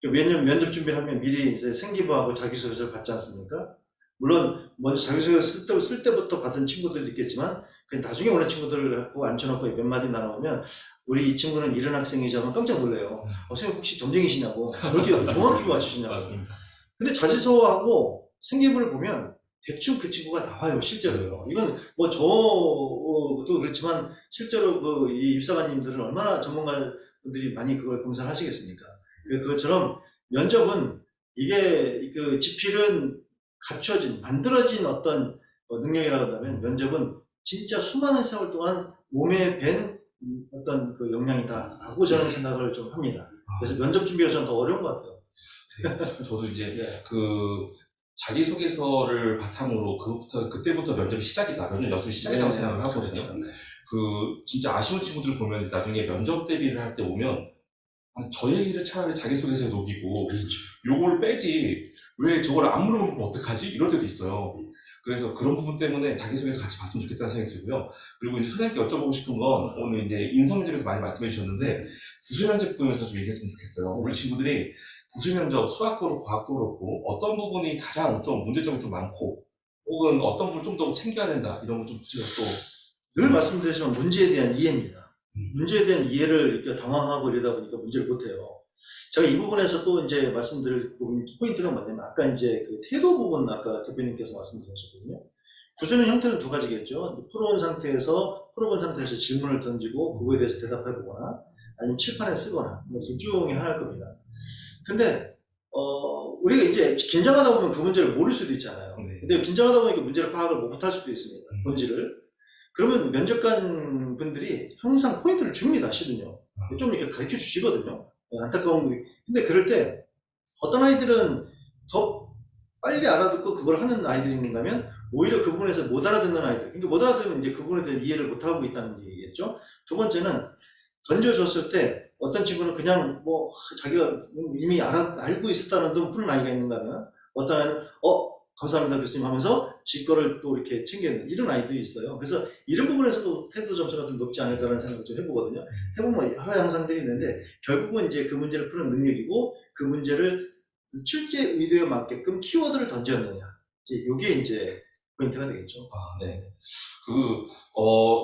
[SPEAKER 3] 왜냐면 면접 준비를 하면 미리 이제 생기부하고 자기소개서를 받지 않습니까? 물론 먼저 자기소개서 쓸 때부터 받은 친구들도 있겠지만 나중에 오는 친구들을 갖고 앉혀놓고 몇 마디 나눠보면 우리 이 친구는 이런 학생이죠 하면 깜짝 놀래요. 선생님 혹시 점쟁이시냐고 그렇게 정확히 맞추시냐고.
[SPEAKER 1] 맞습니다.
[SPEAKER 3] 근데 자소서하고 생기부를 보면 대충 그 친구가 나와요, 실제로요. 이건 저도 그렇지만 실제로 이 입사관님들은 얼마나 전문가분들이 많이 그걸 검사를 하시겠습니까? 그것처럼 면접은 이게 지필은 만들어진 어떤 능력이라고 한다면 면접은 진짜 수많은 세월 동안 몸에 밴 어떤 역량이다라고 저는 생각을 좀 합니다. 그래서 면접 준비가 좀 더 어려운 것 같아요.
[SPEAKER 1] 저도 이제 자기소개서를 바탕으로 그때부터 면접이 시작이다. 면접 연습이 시작이라고 생각을 하거든요. 진짜 아쉬운 친구들을 보면 나중에 면접 대비를 할 때 오면 아니, 저 얘기를 차라리 자기소개서에 녹이고
[SPEAKER 2] 그렇죠.
[SPEAKER 1] 요걸 빼지 왜 저걸 안 물어보면 어떡하지? 이럴 때도 있어요. 그래서 그런 부분 때문에 자기소개서 같이 봤으면 좋겠다는 생각이 들고요. 그리고 이제 선생님께 여쭤보고 싶은 건 오늘 이제 인성면접에서 많이 말씀해 주셨는데 구술면접 부분에서 좀 얘기했으면 좋겠어요. 우리 친구들이 구술면접 수학도 그렇고 과학도 그렇고 어떤 부분이 가장 좀 문제점이 좀 많고 혹은 어떤 부분을 좀 더 챙겨야 된다 이런 거 좀 구체적으로
[SPEAKER 3] 늘 말씀드리지만 문제에 대한 이해입니다.
[SPEAKER 1] 음.
[SPEAKER 3] 문제에 대한 이해를 이렇게 당황하고 이러다 보니까 문제를 못해요. 제가 이 부분에서 또 이제 말씀드릴 부분 포인트가 뭐냐면 아까 이제 그 태도 부분 아까 대표님께서 말씀드렸거든요. 구술의 형태는 두 가지겠죠. 풀어본 상태에서 질문을 던지고 그거에 대해서 대답해보거나 아니면 칠판에 쓰거나 뭐둘 중에 하나일 겁니다. 근데 우리가 이제 긴장하다 보면 그 문제를 모를 수도 있잖아요.
[SPEAKER 1] 네.
[SPEAKER 3] 근데 긴장하다 보니까 문제를 파악을 못할 수도 있습니다. 본질을. 그러면 면접관 분들이 항상 포인트를 줍니다, 실은요. 좀 이렇게 가르쳐 주시거든요. 안타까운 거. 근데 그럴 때 어떤 아이들은 더 빨리 알아듣고 그걸 하는 아이들이 있는가 하면 오히려 그 부분에서 못 알아듣는 아이들. 그러니까 못 알아듣으면 이제 그 부분에 대한 이해를 못 하고 있다는 얘기겠죠. 두 번째는 던져줬을 때 어떤 친구는 그냥 뭐 자기가 이미 알고 있었다는 둥 푸는 아이가 있는가 하면 어떤 아이는 감사합니다 교수님 하면서 지 거를 또 이렇게 챙기는 이런 아이들이 있어요. 그래서 이런 부분에서도 태도 점수가 좀 높지 않을까라는 생각을 좀 해보거든요. 해보면 여러 양상들이 있는데 결국은 이제 그 문제를 푸는 능력이고 그 문제를 출제 의도에 맞게끔 키워드를 던졌느냐. 이게 이제 포인트가 되겠죠.
[SPEAKER 1] 네.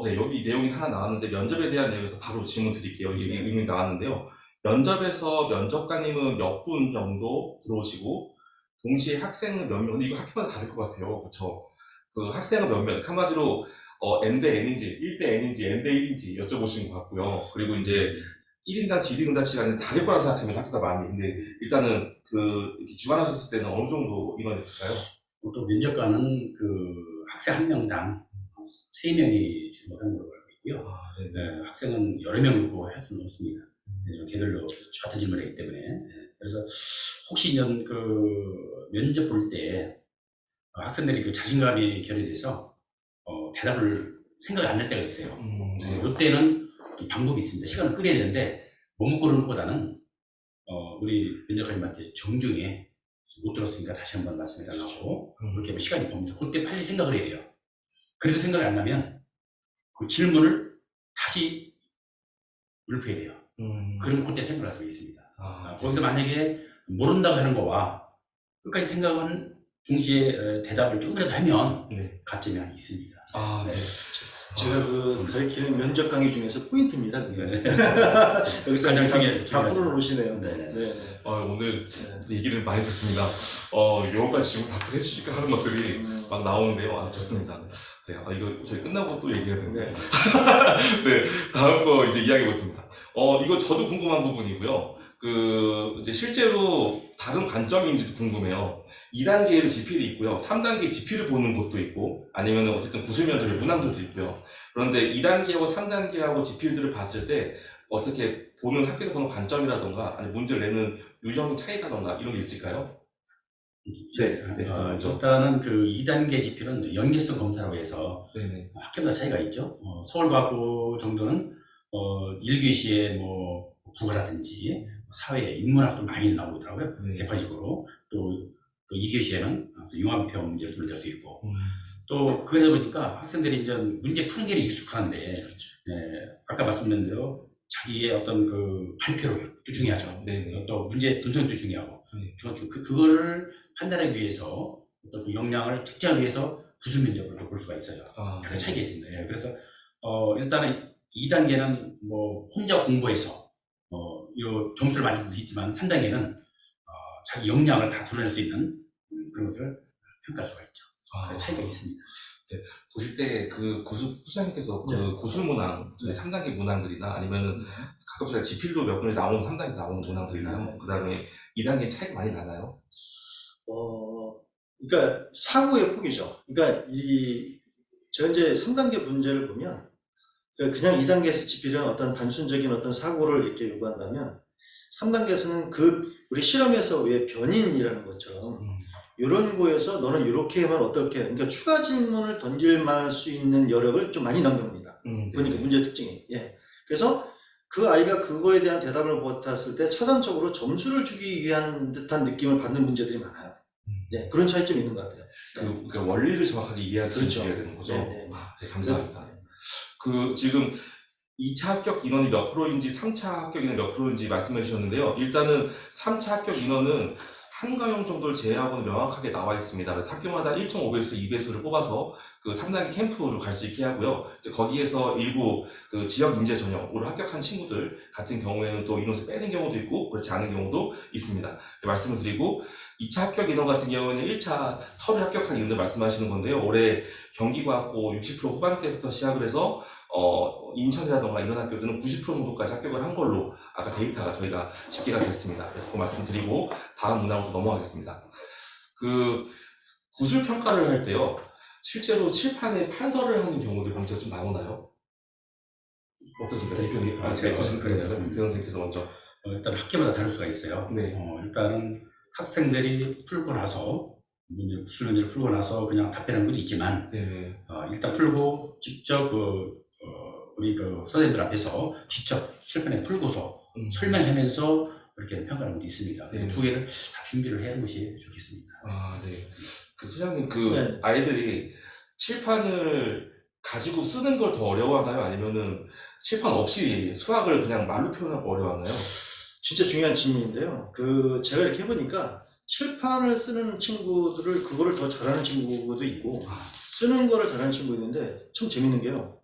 [SPEAKER 1] 네, 여기 내용이 하나 나왔는데, 면접에 대한 내용에서 바로 질문 드릴게요. 여기 의문이 나왔는데요. 면접에서 면접관님은 몇 분 정도 들어오시고, 동시에 학생은 몇 명, 근데 이거 학교마다 다를 것 같아요. 그쵸? 그 학생은 몇 명, 한마디로, N대 N인지, 1대 N인지, N대 1인지 여쭤보시는 것 같고요. 그리고 이제 1인당 질의응답 시간은 다를 거라 생각하면 학교다 많이. 근데 일단은 이렇게 지원하셨을 때는 어느 정도 인원이었을까요?
[SPEAKER 2] 또 면접관은 그 학생 한 명당 3명이 주목하는 걸로 알고 있고요. 네, 학생은 여러 명 놓고 할 수는 없습니다. 개별로 같은 질문을 하기 때문에. 그래서 혹시 이런 그 면접 볼 때 학생들이 그 자신감이 결여돼서 대답을 생각이 안 날 때가 있어요. 이때는 방법이 있습니다. 시간을 끄려야 되는데 머뭇거리는 것보다는 우리 면접관님한테 정중히 못 들었으니까 다시 한번 말씀해달라고 그렇게 하면 시간이 봅니다. 그때 빨리 생각을 해야 돼요. 그래도 생각이 안 나면 그 질문을 다시 물어야 돼요. 그러면 그때 생각할 수 있습니다. 거기서 만약에 모른다고 하는 거와 끝까지 생각은 동시에 대답을 조금이라도 하면 가점이 있습니다.
[SPEAKER 1] 네.
[SPEAKER 3] 제가 그 가르치는 면접 강의 중에서 포인트입니다. 그게. 여기서
[SPEAKER 2] 가장 중요하죠.
[SPEAKER 3] 다 풀어놓으시네요.
[SPEAKER 2] 네.
[SPEAKER 1] 오늘 얘기를 많이 듣습니다. 여러 가지 질문 답을 해주실까 하는 것들이 막 나오는데요. 좋습니다. 네, 이거 저희 끝나고 또 얘기해야 되는데. 네, 다음 거 이제 이야기해보겠습니다. 이거 저도 궁금한 부분이고요. 이제 실제로 다른 관점인지도 궁금해요. 2단계로 GP를 있고요. 3단계 GP를 보는 것도 있고, 아니면 어쨌든 구술면접의 문항들도 있고요. 그런데 2단계하고 3단계하고 GP들을 봤을 때 어떻게 보는 학교에서 보는 관점이라던가, 아니 문제를 내는 유형 차이라던가 이런 게 있을까요?
[SPEAKER 2] 일단은 그 2단계 GP는 연계성 검사라고 해서 학교마다 차이가 있죠. 서울과학부 정도는 1교시에 뭐 국어라든지 사회, 인문학도 많이 나오더라고요. 대표적으로 또 2교시에는 융합형 문제를 낼 수 있고 또 그러다 보니까 학생들이 이제 문제 푸는 게 익숙한데 아까 말씀드린 대로 자기의 어떤 그 발표도 중요하죠. 또 문제 분석도 중요하고 그거를 판단하기 위해서 어떤 그 역량을 측정하기 위해서 구술 면접을 볼 수가 있어요. 약간 차이가 있습니다. 그래서 일단은 2단계는 뭐 혼자 공부해서 이 점수를 많이 줄 수 있지만 3단계는 자기 역량을 다 드러낼 수 있는 그런 것을 평가할 수가 있죠. 차이가 있습니다.
[SPEAKER 1] 보실 때 그 구술님께서 그 구술 문항, 3단계 문항들이나 아니면은 가끔 제가 지필로 몇 분이 나오는 3단계 나오는 문항들이나 그 다음에 2단계 차이가 많이 나나요?
[SPEAKER 3] 그러니까 사고의 폭이죠. 그러니까 저 이제 3단계 문제를 보면 그냥 2단계에서 지필은 어떤 단순적인 어떤 사고를 이렇게 요구한다면 3단계에서는 우리 실험에서 왜 변인이라는 것처럼 이런 거에서 너는 이렇게 하면 어떻게 그러니까 추가 질문을 던질 만할 수 있는 여력을 좀 많이 남깁니다. 그러니까 문제 특징이. 그래서 그 아이가 그거에 대한 대답을 받았을 때 차선적으로 점수를 주기 위한 듯한 느낌을 받는 문제들이 많아요. 네, 그런 차이점이 있는 것 같아요.
[SPEAKER 1] 그러니까 원리를 정확하게 이해하셔야
[SPEAKER 3] 그렇죠.
[SPEAKER 1] 되는 거죠.
[SPEAKER 3] 네.
[SPEAKER 1] 아, 네, 감사합니다. 그 지금 2차 합격 인원이 몇 프로인지 3차 합격 인원이 몇 프로인지 말씀해 주셨는데요. 일단은 3차 합격 인원은 한 과목 정도를 제외하고는 명확하게 나와 있습니다. 그래서 학교마다 1.5배수, 2배수를 뽑아서 그 3단계 캠프로 갈 수 있게 하고요. 이제 거기에서 일부 그 지역 인재 전형으로 합격한 친구들 같은 경우에는 또 인원수 빼는 경우도 있고 그렇지 않은 경우도 있습니다. 말씀을 드리고 2차 합격 인원 같은 경우에는 1차 서류 합격한 인원들 말씀하시는 건데요. 올해 경기과학고 60% 후반대부터 시작을 해서 인천이라던가 이런 학교들은 90% 정도까지 합격을 한 걸로 아까 데이터가 저희가 집계가 됐습니다. 그래서 그 말씀드리고 다음 문항으로 넘어가겠습니다. 그 구술 평가를 할 때요. 실제로 칠판에 판서를 하는 경우들 문제가 좀 나오나요? 어떠십니까? 대표님,
[SPEAKER 2] 제가
[SPEAKER 1] 변호사님께서 먼저.
[SPEAKER 2] 일단 학교마다 다를 수가 있어요.
[SPEAKER 1] 네.
[SPEAKER 2] 일단은 학생들이 풀고 나서 이제 구술 문제를 풀고 나서 그냥 답변하는 분도 있지만
[SPEAKER 1] 네.
[SPEAKER 2] 일단 풀고 직접 우리 그 선생님들 앞에서 직접 칠판에 풀고서 설명하면서 이렇게 평가하는 분도 있습니다.
[SPEAKER 1] 네.
[SPEAKER 2] 두 개를 다 준비를 해야 하는 것이 좋겠습니다.
[SPEAKER 1] 아, 네. 그 소장님,
[SPEAKER 3] 네.
[SPEAKER 1] 아이들이 칠판을 가지고 쓰는 걸 더 어려워하나요? 아니면은 칠판 없이 수학을 그냥 말로 표현하고 어려워하나요?
[SPEAKER 3] 진짜 중요한 질문인데요. 제가 이렇게 해보니까 칠판을 쓰는 친구들을 그거를 더 잘하는 친구도 있고 쓰는 거를 잘하는 친구도 있는데 참 재밌는 게요.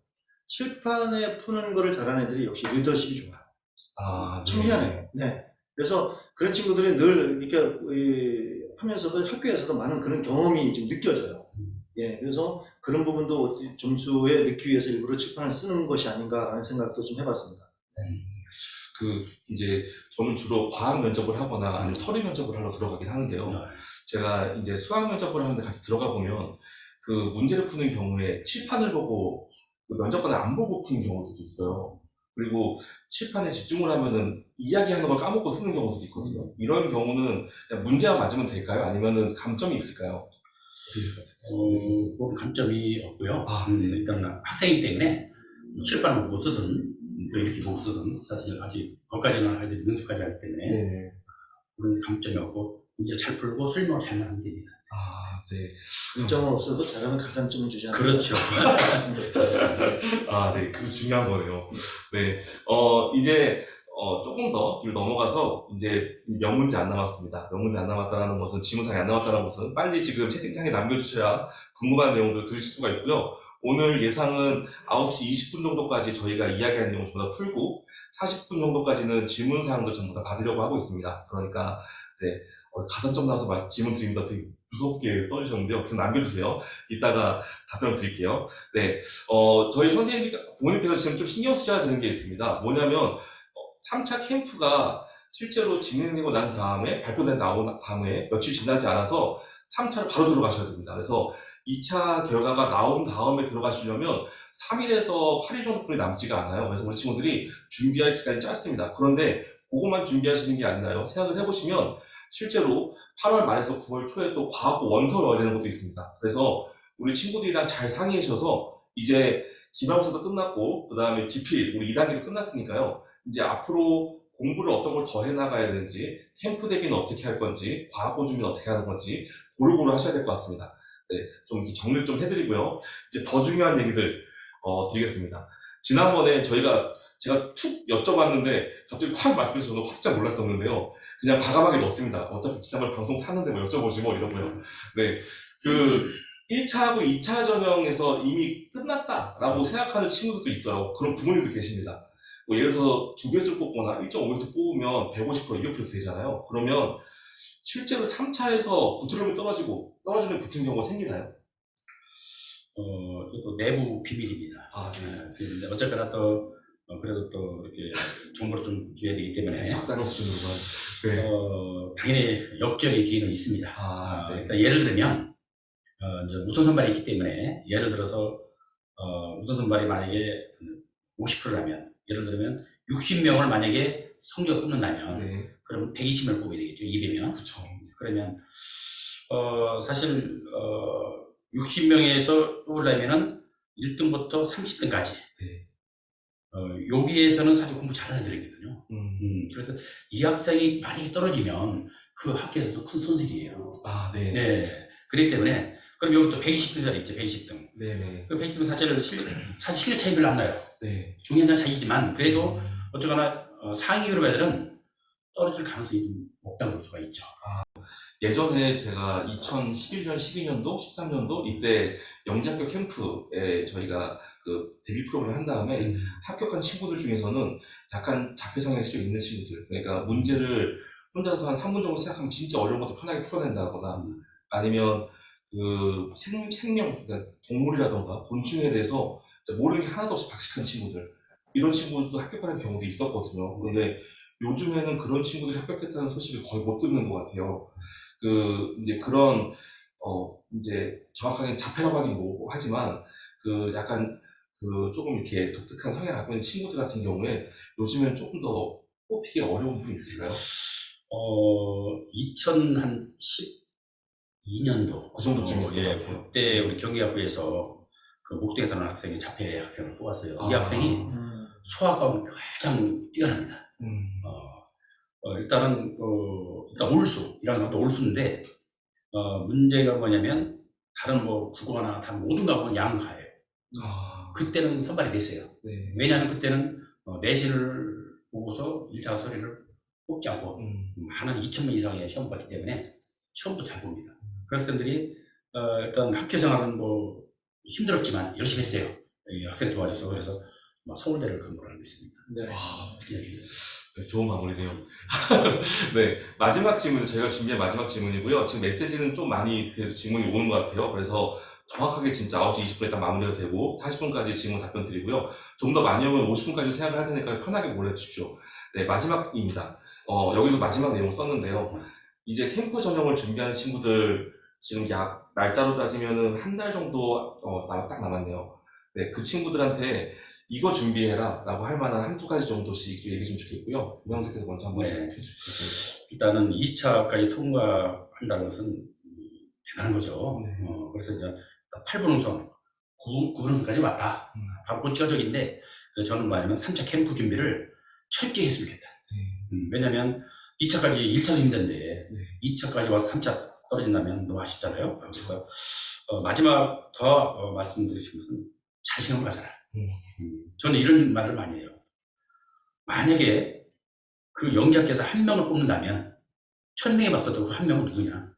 [SPEAKER 3] 칠판에 푸는 거를 잘하는 애들이 역시 리더십이 좋아요.
[SPEAKER 1] 아,
[SPEAKER 3] 참 희한해요. 네. 그래서 그런 친구들이 늘 이렇게 하면서도 학교에서도 많은 그런 경험이 좀 느껴져요. 예, 그래서 그런 부분도 점수에 넣기 위해서 일부러 칠판을 쓰는 것이 아닌가라는 생각도 좀 해봤습니다.
[SPEAKER 1] 이제 저는 주로 과학 면접을 하거나 아니면 서류 면접을 하러 들어가긴 하는데요. 제가 이제 수학 면접을 하는데 같이 들어가 보면 그 문제를 푸는 경우에 칠판을 보고 그 면접관을 안 보고 푸는 경우도 있어요. 그리고 칠판에 집중을 하면은 이야기하는 걸 까먹고 쓰는 경우도 있거든요. 이런 경우는 그냥 문제만 맞으면 될까요? 아니면은 감점이 있을까요?
[SPEAKER 2] 뭐 감점이 없고요.
[SPEAKER 1] 아,
[SPEAKER 2] 일단 학생이기 때문에 칠판을 못 쓰든 또 이렇게 못 쓰든 사실 아직 거기까지는 아이들이 능숙하지 않기 때문에
[SPEAKER 1] 네.
[SPEAKER 2] 그런 감점이 없고 이제 잘 풀고 설명을 잘만 하면 됩니다.
[SPEAKER 1] 아, 네.
[SPEAKER 3] 점은 없어도 잘하면 가산점을 주지 않나요?
[SPEAKER 2] 그렇죠.
[SPEAKER 1] 아, 네. 그거 중요한 거네요. 네. 이제, 조금 더 뒤로 넘어가서, 이제, 명문제 안 남았습니다. 명문제 안 남았다는 것은, 지문상이 안 남았다는 것은, 빨리 지금 채팅창에 남겨주셔야 궁금한 내용들 들으실 수가 있고요. 오늘 예상은 9시 20분 정도까지 저희가 이야기한 내용 전부 다 풀고, 40분 정도까지는 질문사항도 전부 다 받으려고 하고 있습니다. 그러니까, 네. 가산점 나와서 질문 드립니다. 되게 무섭게 써주셨는데요. 그냥 남겨주세요. 이따가 답변 드릴게요. 네. 저희 부모님께서 지금 좀 신경 쓰셔야 되는 게 있습니다. 뭐냐면, 3차 캠프가 실제로 진행되고 난 다음에, 나온 다음에 며칠 지나지 않아서 3차를 바로 들어가셔야 됩니다. 그래서 2차 결과가 나온 다음에 들어가시려면 3일에서 8일 정도뿐이 남지가 않아요. 그래서 우리 친구들이 준비할 기간이 짧습니다. 그런데 그것만 준비하시는 게 아니라요. 생각을 해보시면 실제로 8월 말에서 9월 초에 또 과학고 원서 넣어야 되는 것도 있습니다. 그래서 우리 친구들이랑 잘 상의하셔서 이제 기말고사도 끝났고 그 다음에 지필 우리 2단계도 끝났으니까요. 이제 앞으로 공부를 어떤 걸 더 해나가야 되는지 캠프 대비는 어떻게 할 건지 과학고 준비는 어떻게 하는 건지 고루고루 하셔야 될 것 같습니다. 네, 좀 정리를 좀 해드리고요. 이제 더 중요한 얘기들 드리겠습니다. 지난번에 제가 툭 여쭤봤는데 갑자기 확 말씀해 주셔서 확 놀랐었는데요. 그냥 과감하게 넣었습니다. 어차피 지난번에 방송 탔는데 뭐 여쭤보지 뭐 이러고요. 네. 1차하고 2차 전형에서 이미 끝났다라고 생각하는 친구들도 있어요. 그런 부모님도 계십니다. 뭐 예를 들어서 2배수를 뽑거나 1.5배수 뽑으면 150% 200% 되잖아요. 그러면 실제로 3차에서 붙으려면 떨어지는 붙은 경우가 생기나요?
[SPEAKER 2] 이것도 내부 비밀입니다.
[SPEAKER 1] 아, 네.
[SPEAKER 2] 비밀인데 어쨌거나 또 그래도 또 이렇게 정보를 좀 기해야 되기 때문에
[SPEAKER 1] 적당한 수준으로만. 네.
[SPEAKER 2] 당연히 역적의 기회는 있습니다.
[SPEAKER 1] 아, 네.
[SPEAKER 2] 일단 예를 들면 이제 우선 선발이 있기 때문에 예를 들어서 우선 선발이 만약에 50%라면 예를 들면 60명을 만약에 성적을 뽑는다면
[SPEAKER 1] 네.
[SPEAKER 2] 그럼 120명을 뽑아야 되겠죠. 200명.
[SPEAKER 1] 그렇죠.
[SPEAKER 2] 그러면 사실 60명에서 뽑으려면은 1등부터 30등까지
[SPEAKER 1] 네.
[SPEAKER 2] 여기에서는 사실 공부 잘하는 애들이거든요. 그래서 이 학생이 만약에 떨어지면 그 학교에서 큰 손실이에요.
[SPEAKER 1] 아, 네.
[SPEAKER 2] 네. 그렇기 때문에 그럼 여기 또 120등짜리 있죠. 120등.
[SPEAKER 1] 네네.
[SPEAKER 2] 그 120등 사실 실력 차이 별로 안 나요.
[SPEAKER 1] 네.
[SPEAKER 2] 중요한 차이지만 그래도 어쩌거나 상위 그룹 애들은 떨어질 가능성이 좀 높다고 볼 수가 있죠.
[SPEAKER 1] 예전에 제가 2011년, 12년도, 13년도 이때 영재학교 캠프에 저희가 그 데뷔 프로그램 한 다음에 합격한 친구들 중에서는 약간 자폐 성향이 있는 친구들, 그러니까 문제를 혼자서 한 3분 정도 생각하면 진짜 어려운 것도 편하게 풀어낸다거나 아니면 그 생명, 그러니까 동물이라던가 곤충에 대해서 진짜 모르는 게 하나도 없이 박식한 친구들, 이런 친구들도 합격하는 경우도 있었거든요. 근데 요즘에는 그런 친구들이 합격했다는 소식을 거의 못 듣는 것 같아요. 이제 그런, 이제 정확하게 자폐라고 하긴 뭐고 하지만, 약간, 조금 이렇게 독특한 성향을 갖고 있는 친구들 같은 경우에 요즘엔 조금 더 뽑히기 어려운 부분이 있을까요?
[SPEAKER 2] 2012년도
[SPEAKER 1] 그 정도쯤이었어요.
[SPEAKER 2] 예, 그때 우리 경기학부에서 그 목동에 사는 학생이 자폐 학생을 뽑았어요. 이 학생이 수학과는 가장 뛰어납니다. 일단은 일단 올수, 1학년 때부터 올수인데 문제가 뭐냐면 다른 뭐 국어나 다른 모든 과목은 양가예요. 그때는 선발이 됐어요.
[SPEAKER 1] 네.
[SPEAKER 2] 왜냐하면 그때는 내신을 보고서 1차 서류를 뽑지 않고 한 2,000명 이상의 시험 봤기 때문에 시험도 잘 봅니다. 그 학생들이 일단 학교 생활은 뭐 힘들었지만 열심히 했어요. 학생 도와줘서. 그래서 서울대를 간 걸로 알고 있습니다.
[SPEAKER 3] 네.
[SPEAKER 1] 네, 좋은 마무리네요. 네, 마지막 질문, 저희가 준비한 마지막 질문이고요. 지금 메시지는 좀 많이 그래도 질문이 오는 것 같아요. 그래서 정확하게 진짜 9시 20분에 딱 마무리가 되고 40분까지 질문 답변 드리고요. 좀 더 많이 오면 50분까지 생각을 할 테니까 편하게 보내주십시오. 네, 마지막입니다. 여기도 마지막 내용 썼는데요. 이제 캠프 전형을 준비하는 친구들 지금 약 날짜로 따지면은 한 달 정도 딱 남았네요. 네, 그 친구들한테 이거 준비해라 라고 할 만한 한두 가지 정도씩 얘기 좀 주겠고요. 우영석께서 먼저 한번 해주시겠습니다.
[SPEAKER 2] 일단은 2차까지 통과한다는 것은 대단한 거죠.
[SPEAKER 1] 네.
[SPEAKER 2] 그래서 이제 8분 우선 9분까지 왔다. 바로 꼴찌가적인데 저는 뭐냐면 3차 캠프 준비를 철저히 했으면 좋겠다. 왜냐면 2차까지 1차도 힘든데 2차까지 와서 3차 떨어진다면 너무 아쉽잖아요. 그래서 마지막 더 말씀드리고 싶은 것은 자신감을 가져라. 저는 이런 말을 많이 해요. 만약에 그 영재학교에서 한 명을 뽑는다면 1,000명이 봤어도 그 한 명은 누구냐?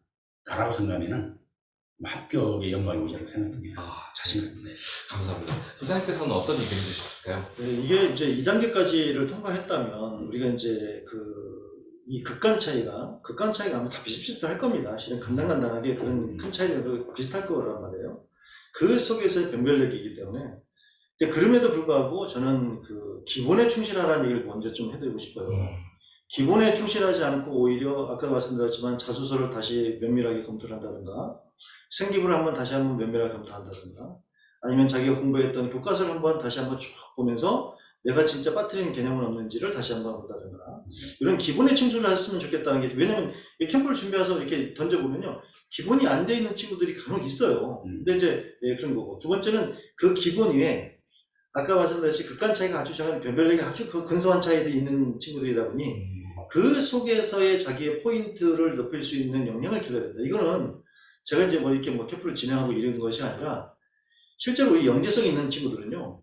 [SPEAKER 2] 나라고 생각하면은 합격의 영광이 오리라고 생각합니다. 자신감. 네.
[SPEAKER 1] 감사합니다. 부장님께서는 어떤 의견 주실까요?
[SPEAKER 3] 네, 이게 이제 2단계까지를 통과했다면 우리가 이제 이 극간 차이가 아마 다 비슷비슷할 겁니다. 실은 간당간당하게 그런 큰 차이도 비슷할 거란 말이에요. 그 속에서의 변별력이기 때문에. 그럼에도 불구하고 저는 그 기본에 충실하라는 얘기를 먼저 좀 해드리고 싶어요. 기본에 충실하지 않고 오히려 아까 말씀드렸지만 자소서를 다시 면밀하게 검토를 한다든가 생기부를 다시 한번 면밀하게 검토한다든가 아니면 자기가 공부했던 교과서를 다시 한번 쭉 보면서 내가 진짜 빠뜨리는 개념은 없는지를 다시 한번 본다든가 이런 기본에 충실을 했으면 좋겠다는 게 왜냐면 이 캠프를 준비해서 이렇게 던져보면요 기본이 안 돼 있는 친구들이 간혹 있어요. 근데 이제 그런 거고 두 번째는 그 기본 위에 아까 말씀드렸듯이 극간 차이가 아주 작은 변별력이 아주 근소한 차이들이 있는 친구들이다 보니 그 속에서의 자기의 포인트를 높일 수 있는 역량을 길러야 된다. 이거는 제가 이제 이렇게 캠프를 진행하고 이런 것이 아니라 실제로 이 영재성이 있는 친구들은요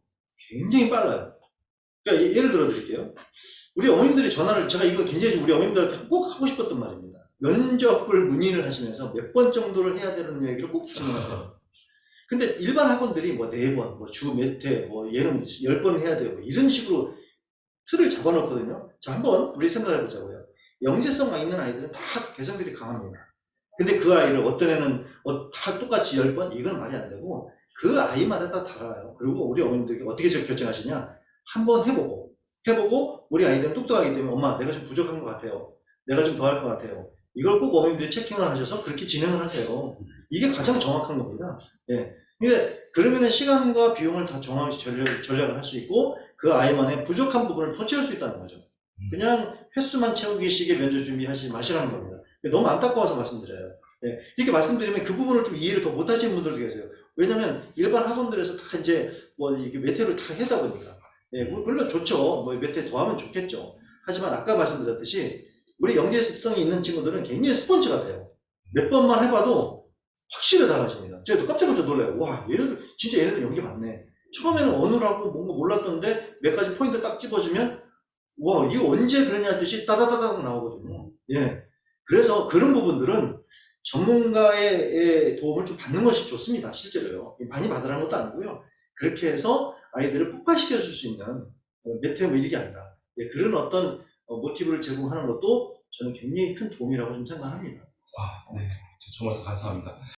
[SPEAKER 3] 굉장히 빨라요. 그러니까 예를 들어 드릴게요. 우리 어머님들이 전화를 제가 이거 굉장히 우리 어머님들한테 꼭 하고 싶었던 말입니다. 면접을 문의를 하시면서 몇 번 정도를 해야 되는 얘기를 꼭 질문하세요. 근데 일반 학원들이 4번, 주 몇 회, 얘는 10번 해야 되고 이런 식으로 틀을 잡아놓거든요. 자, 한번 우리 생각해 보자고요. 영재성 있는 아이들은 다 개성들이 강합니다. 근데 그 아이를 어떤 애는 다 똑같이 10번? 이건 말이 안 되고 그 아이마다 다 달라요. 그리고 우리 어머님들이 어떻게 결정하시냐? 한번 해보고 우리 아이들은 똑똑하기 때문에 엄마 내가 좀 부족한 것 같아요. 내가 좀 더 할 것 같아요. 이걸 꼭 어머님들이 체킹을 하셔서 그렇게 진행을 하세요. 이게 가장 정확한 겁니다. 예. 근데 그러면은 시간과 비용을 다 정확히 전략을 할 수 있고 그 아이만의 부족한 부분을 더 채울 수 있다는 거죠. 그냥 횟수만 채우기 식의 면접 준비하지 마시라는 겁니다. 너무 안타까워서 말씀드려요. 예. 이렇게 말씀드리면 그 부분을 좀 이해를 더 못하시는 분들도 계세요. 왜냐면 일반 학원들에서 다 이제 이게 메테오를 다 하다 보니까. 예, 물론 좋죠. 뭐 몇 회 더 하면 좋겠죠. 하지만 아까 말씀드렸듯이 우리 연계성이 있는 친구들은 굉장히 스펀지 같아요. 몇 번만 해봐도 확실히 달라집니다. 제가 깜짝깜짝 놀라요. 와, 얘네들 진짜 얘네들 연기 많네. 처음에는 어느라고 뭔가 몰랐던데 몇 가지 포인트 딱 집어주면 와, 이거 언제 그러냐 뜻이 따다다닥 나오거든요. 예. 그래서 그런 부분들은 전문가의 도움을 좀 받는 것이 좋습니다. 실제로요. 많이 받으라는 것도 아니고요. 그렇게 해서 아이들을 폭발시켜 줄 수 있는 몇 회 뭐 이게 아니라 예, 그런 어떤 모티브를 제공하는 것도 저는 굉장히 큰 도움이라고 좀 생각합니다.
[SPEAKER 1] 네. 정말 감사합니다.